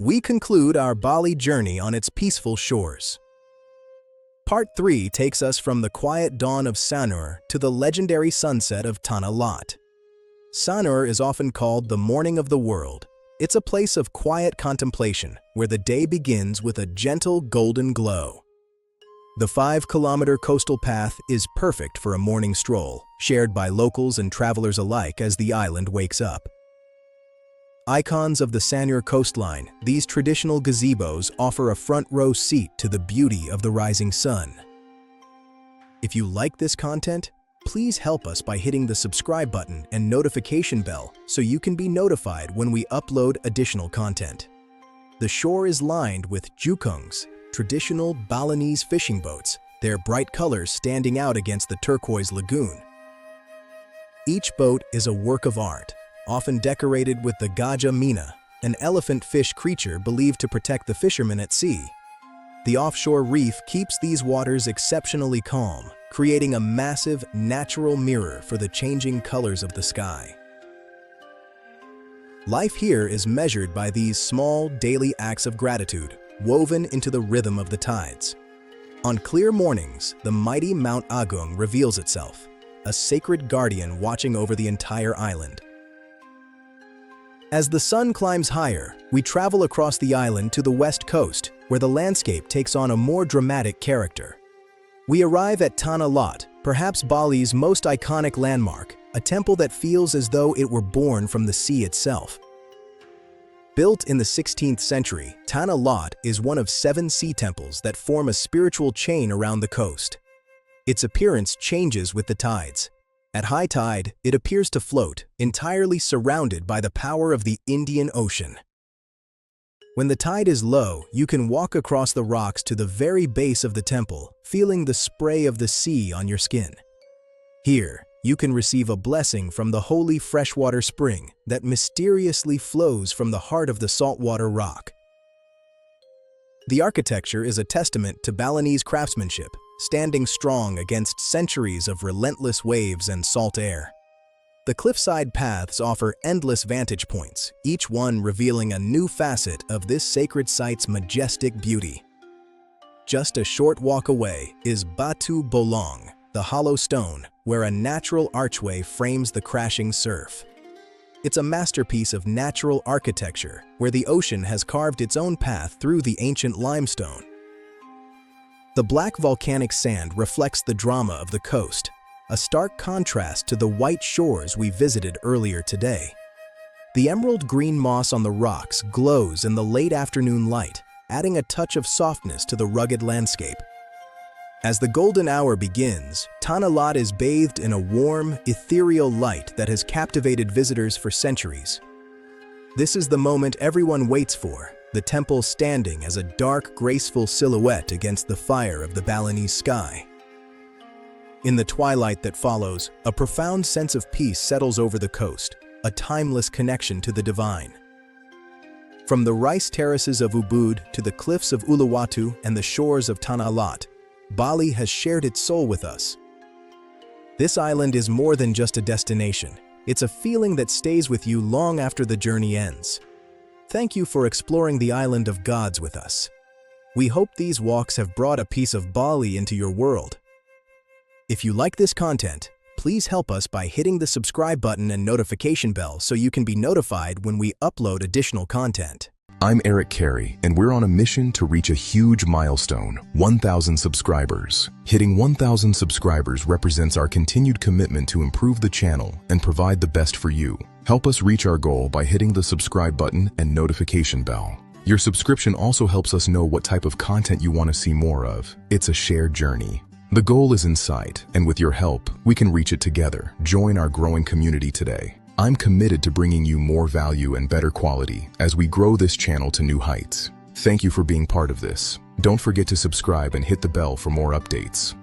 we conclude our Bali journey on its peaceful shores. Part 3 takes us from the quiet dawn of Sanur to the legendary sunset of Tanah Lot. Sanur is often called the morning of the world. It's a place of quiet contemplation where the day begins with a gentle golden glow. The 5-kilometer coastal path is perfect for a morning stroll, shared by locals and travelers alike as the island wakes up. Icons of the Sanur coastline, these traditional gazebos offer a front-row seat to the beauty of the rising sun. If you like this content, please help us by hitting the subscribe button and notification bell so you can be notified when we upload additional content. The shore is lined with jukungs, traditional Balinese fishing boats, their bright colors standing out against the turquoise lagoon. Each boat is a work of art, often decorated with the Gajah Mina, an elephant fish creature believed to protect the fishermen at sea. The offshore reef keeps these waters exceptionally calm, creating a massive natural mirror for the changing colors of the sky. Life here is measured by these small daily acts of gratitude, woven into the rhythm of the tides. On clear mornings, the mighty Mount Agung reveals itself, a sacred guardian watching over the entire island. As the sun climbs higher, we travel across the island to the west coast, where the landscape takes on a more dramatic character. We arrive at Tanah Lot, perhaps Bali's most iconic landmark, a temple that feels as though it were born from the sea itself. Built in the 16th century, Tanah Lot is one of 7 sea temples that form a spiritual chain around the coast. Its appearance changes with the tides. At high tide, it appears to float, entirely surrounded by the power of the Indian Ocean. When the tide is low, you can walk across the rocks to the very base of the temple, feeling the spray of the sea on your skin. Here, you can receive a blessing from the holy freshwater spring that mysteriously flows from the heart of the saltwater rock. The architecture is a testament to Balinese craftsmanship, standing strong against centuries of relentless waves and salt air. The cliffside paths offer endless vantage points, each one revealing a new facet of this sacred site's majestic beauty. Just a short walk away is Batu Bolong, the hollow stone, where a natural archway frames the crashing surf. It's a masterpiece of natural architecture, where the ocean has carved its own path through the ancient limestone. The black volcanic sand reflects the drama of the coast, a stark contrast to the white shores we visited earlier today. The emerald green moss on the rocks glows in the late afternoon light, adding a touch of softness to the rugged landscape. As the golden hour begins, Tanah Lot is bathed in a warm, ethereal light that has captivated visitors for centuries. This is the moment everyone waits for, the temple standing as a dark, graceful silhouette against the fire of the Balinese sky. In the twilight that follows, a profound sense of peace settles over the coast, a timeless connection to the divine. From the rice terraces of Ubud to the cliffs of Uluwatu and the shores of Tanah Lot, Bali has shared its soul with us. This island is more than just a destination. It's a feeling that stays with you long after the journey ends. Thank you for exploring the island of gods with us. We hope these walks have brought a piece of Bali into your world. If you like this content, please help us by hitting the subscribe button and notification bell so you can be notified when we upload additional content. I'm Eric Carey, and we're on a mission to reach a huge milestone, 1,000 subscribers. Hitting 1,000 subscribers represents our continued commitment to improve the channel and provide the best for you. Help us reach our goal by hitting the subscribe button and notification bell. Your subscription also helps us know what type of content you want to see more of. It's a shared journey. The goal is in sight, and with your help, we can reach it together. Join our growing community today. I'm committed to bringing you more value and better quality as we grow this channel to new heights. Thank you for being part of this. Don't forget to subscribe and hit the bell for more updates.